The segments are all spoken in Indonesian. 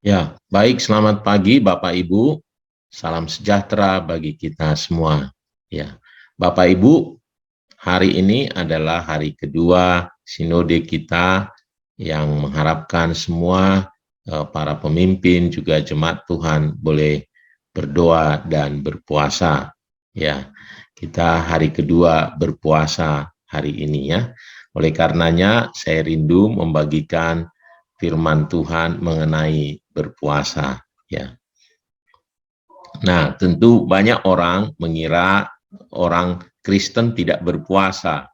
Ya, baik, selamat pagi Bapak Ibu. Salam sejahtera bagi kita semua. Ya, Bapak Ibu, hari ini adalah hari kedua sinode kita yang mengharapkan semua para pemimpin juga jemaat Tuhan boleh berdoa dan berpuasa. Ya, kita hari kedua berpuasa hari ini ya. Oleh karenanya saya rindu membagikan firman Tuhan mengenai berpuasa ya. Nah, tentu banyak orang mengira orang Kristen tidak berpuasa.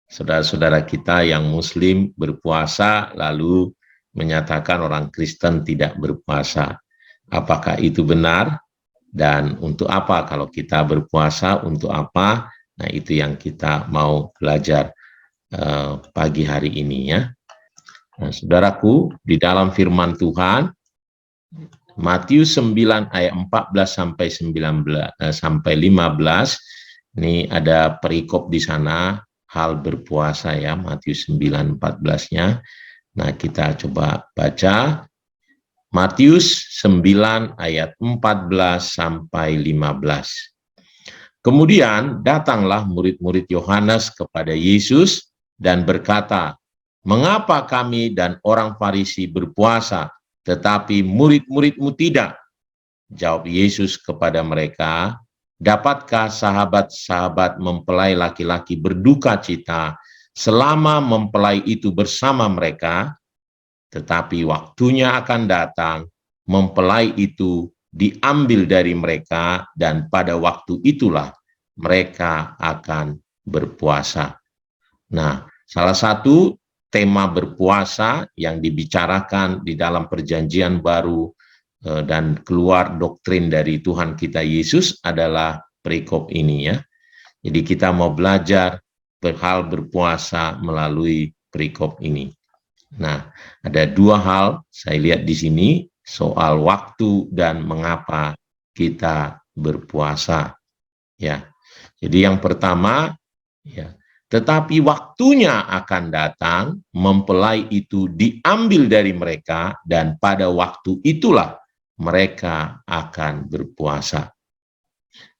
Saudara-saudara kita yang Muslim berpuasa lalu menyatakan orang Kristen tidak berpuasa. Apakah itu benar? Dan untuk apa kalau kita berpuasa? Untuk apa? Nah, itu yang kita mau belajar pagi hari ini ya. Nah, saudaraku, di dalam firman Tuhan Matius 9 ayat 14 sampai 19 sampai 15 ini ada perikop di sana hal berpuasa ya, Matius 9 14-nya. Nah, kita coba baca Matius 9 ayat 14 sampai 15. Kemudian datanglah murid-murid Yohanes kepada Yesus dan berkata, "Mengapa kami dan orang Farisi berpuasa, tetapi murid-muridmu tidak?" Jawab Yesus kepada mereka, "Dapatkah sahabat-sahabat mempelai laki-laki berduka cita selama mempelai itu bersama mereka? Tetapi waktunya akan datang, mempelai itu diambil dari mereka, dan pada waktu itulah mereka akan berpuasa." Nah, salah satu tema berpuasa yang dibicarakan di dalam perjanjian baru dan keluar doktrin dari Tuhan kita Yesus adalah perikop ini ya. Jadi kita mau belajar hal berpuasa melalui perikop ini. Nah, ada dua hal saya lihat di sini soal waktu dan mengapa kita berpuasa. Ya, jadi yang pertama, ya, tetapi waktunya akan datang, mempelai itu diambil dari mereka, dan pada waktu itulah mereka akan berpuasa.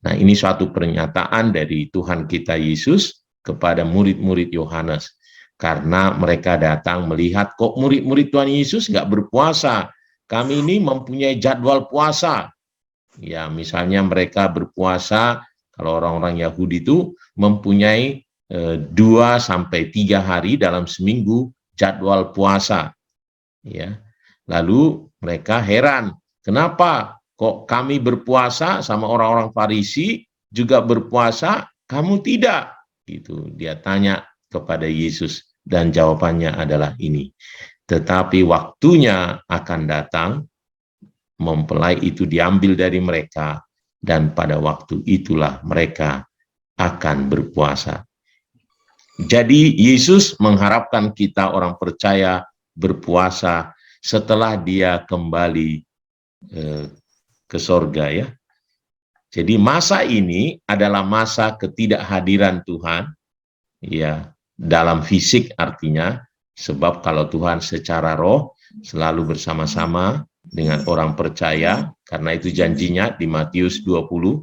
Nah, ini suatu pernyataan dari Tuhan kita Yesus kepada murid-murid Yohanes. Karena mereka datang melihat kok murid-murid Tuhan Yesus nggak berpuasa. Kami ini mempunyai jadwal puasa. Ya, misalnya mereka berpuasa, kalau orang-orang Yahudi itu mempunyai 2 sampai 3 hari dalam seminggu jadwal puasa. Ya, lalu mereka heran, kenapa kok kami berpuasa sama orang-orang Farisi juga berpuasa, kamu tidak? Gitu. Dia tanya kepada Yesus dan jawabannya adalah ini. Tetapi waktunya akan datang, mempelai itu diambil dari mereka, dan pada waktu itulah mereka akan berpuasa. Jadi Yesus mengharapkan kita orang percaya berpuasa setelah dia kembali ke sorga ya. Jadi masa ini adalah masa ketidakhadiran Tuhan ya, dalam fisik artinya, sebab kalau Tuhan secara roh selalu bersama-sama dengan orang percaya, karena itu janjinya di Matius 20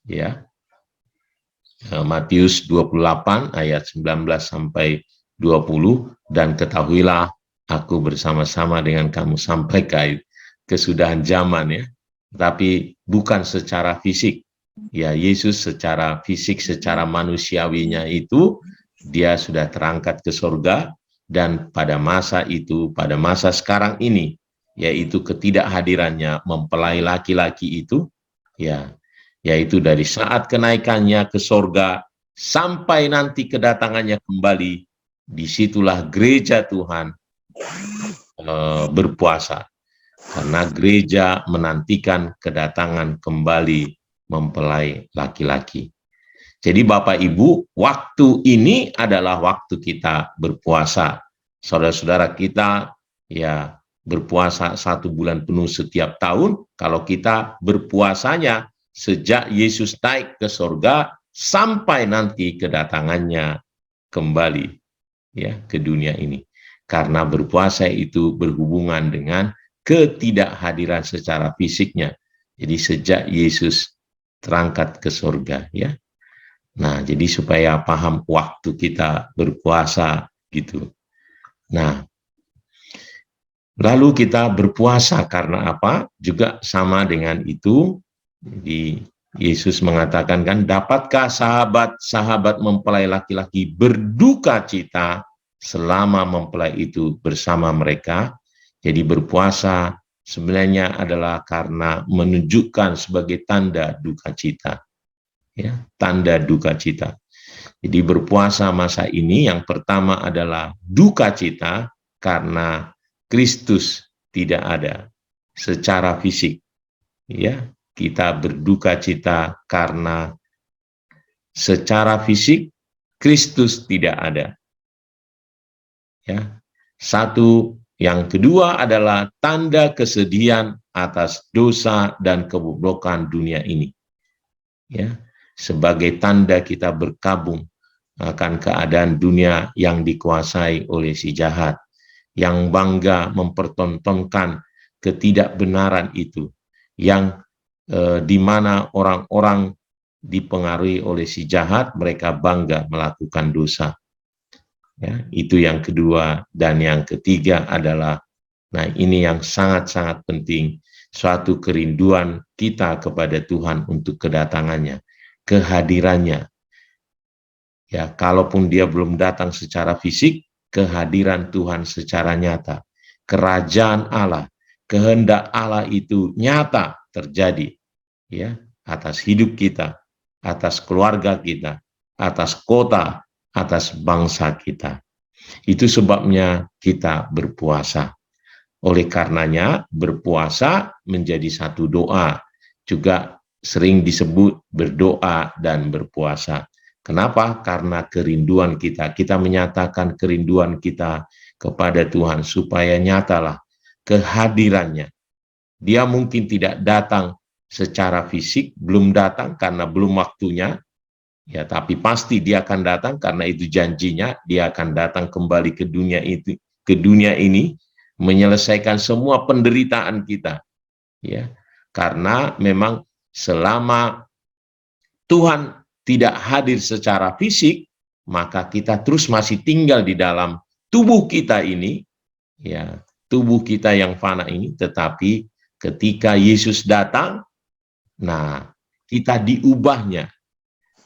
ya. Matius 28 ayat 19 sampai 20, dan ketahuilah aku bersama-sama dengan kamu sampai kesudahan zaman ya. Tapi bukan secara fisik. Ya, Yesus secara fisik, secara manusiawinya itu dia sudah terangkat ke surga, dan pada masa itu, pada masa sekarang ini, yaitu ketidakhadirannya mempelai laki-laki itu, ya, yaitu dari saat kenaikannya ke sorga sampai nanti kedatangannya kembali, disitulah gereja Tuhan berpuasa. Karena gereja menantikan kedatangan kembali mempelai laki-laki. Jadi Bapak Ibu, waktu ini adalah waktu kita berpuasa. Saudara-saudara kita ya berpuasa 1 bulan penuh setiap tahun. Kalau kita berpuasanya sejak Yesus naik ke surga sampai nanti kedatangannya kembali ya ke dunia ini. Karena berpuasa itu berhubungan dengan ketidakhadiran secara fisiknya. Jadi sejak Yesus terangkat ke surga, ya. Nah, jadi supaya paham waktu kita berpuasa gitu. Nah, lalu kita berpuasa karena apa? Juga sama dengan itu, di Yesus mengatakan kan, dapatkah sahabat-sahabat mempelai laki-laki berduka cita selama mempelai itu bersama mereka? Jadi berpuasa sebenarnya adalah karena menunjukkan sebagai tanda duka cita. Ya, tanda duka cita. Jadi berpuasa masa ini yang pertama adalah duka cita karena Kristus tidak ada secara fisik. Ya, kita berduka cita karena secara fisik Kristus tidak ada. Ya. Satu, yang kedua adalah tanda kesedihan atas dosa dan kebobrokan dunia ini. Ya, sebagai tanda kita berkabung akan keadaan dunia yang dikuasai oleh si jahat, yang bangga mempertontonkan ketidakbenaran itu, yang di mana orang-orang dipengaruhi oleh si jahat, mereka bangga melakukan dosa. Ya, itu yang kedua. Dan yang ketiga adalah, nah ini yang sangat-sangat penting, suatu kerinduan kita kepada Tuhan untuk kedatangannya, kehadirannya. Ya, kalaupun dia belum datang secara fisik, kehadiran Tuhan secara nyata. Kerajaan Allah, kehendak Allah itu nyata terjadi, ya, atas hidup kita, atas keluarga kita, atas kota, atas bangsa kita. Itu sebabnya kita berpuasa. Oleh karenanya, berpuasa menjadi satu doa, juga sering disebut berdoa dan berpuasa. Kenapa? Karena kerinduan kita menyatakan kerinduan kita kepada Tuhan supaya nyatalah kehadirannya. Dia mungkin tidak datang secara fisik, belum datang karena belum waktunya, ya, tapi pasti dia akan datang karena itu janjinya. Dia akan datang kembali ke dunia ini, menyelesaikan semua penderitaan kita, ya. Karena memang selama Tuhan tidak hadir secara fisik, maka kita terus masih tinggal di dalam tubuh kita ini, ya, tubuh kita yang fana ini. Tetapi ketika Yesus datang, nah, kita diubahnya,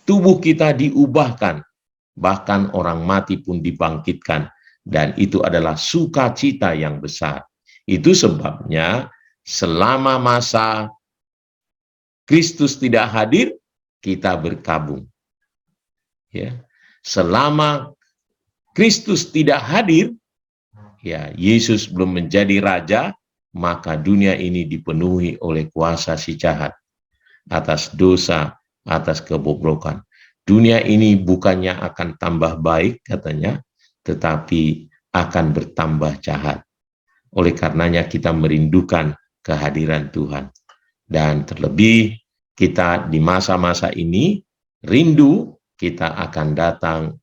tubuh kita diubahkan, bahkan orang mati pun dibangkitkan, dan itu adalah sukacita yang besar. Itu sebabnya selama masa Kristus tidak hadir, kita berkabung. Ya, selama Kristus tidak hadir, ya, Yesus belum menjadi raja, maka dunia ini dipenuhi oleh kuasa si jahat atas dosa, atas kebobrokan. Dunia ini bukannya akan tambah baik katanya, tetapi akan bertambah jahat. Oleh karenanya kita merindukan kehadiran Tuhan. Dan terlebih kita di masa-masa ini rindu kita akan datang,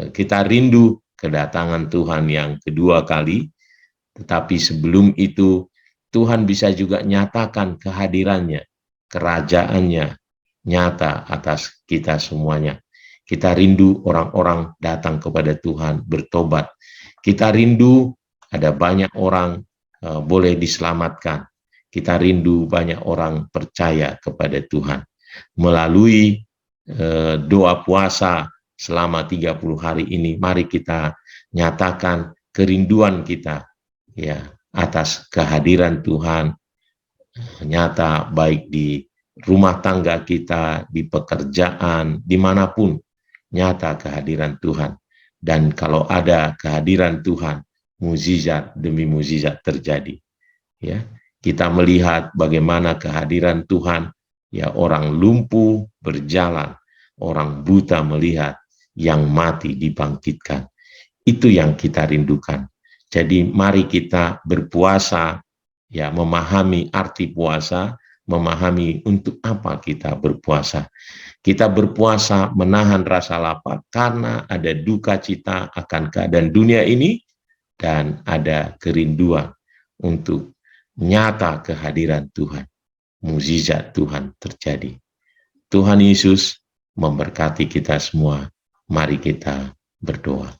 kita rindu kedatangan Tuhan yang kedua kali. Tetapi sebelum itu Tuhan bisa juga nyatakan kehadirannya, kerajaannya nyata atas kita semuanya. Kita rindu orang-orang datang kepada Tuhan, bertobat. Kita rindu ada banyak orang boleh diselamatkan. Kita rindu banyak orang percaya kepada Tuhan. Melalui doa puasa selama 30 hari ini, mari kita nyatakan kerinduan kita, ya, atas kehadiran Tuhan nyata, baik di rumah tangga kita, di pekerjaan, dimanapun nyata kehadiran Tuhan. Dan kalau ada kehadiran Tuhan, mukjizat demi mukjizat terjadi. Ya, kita melihat bagaimana kehadiran Tuhan, ya, orang lumpuh berjalan, orang buta melihat, yang mati dibangkitkan. Itu yang kita rindukan. Jadi mari kita berpuasa, ya, memahami arti puasa, memahami untuk apa kita berpuasa. Kita berpuasa menahan rasa lapar karena ada duka cita akan keadaan dunia ini dan ada kerinduan untuk nyata kehadiran Tuhan, mukjizat Tuhan terjadi. Tuhan Yesus memberkati kita semua. Mari kita berdoa.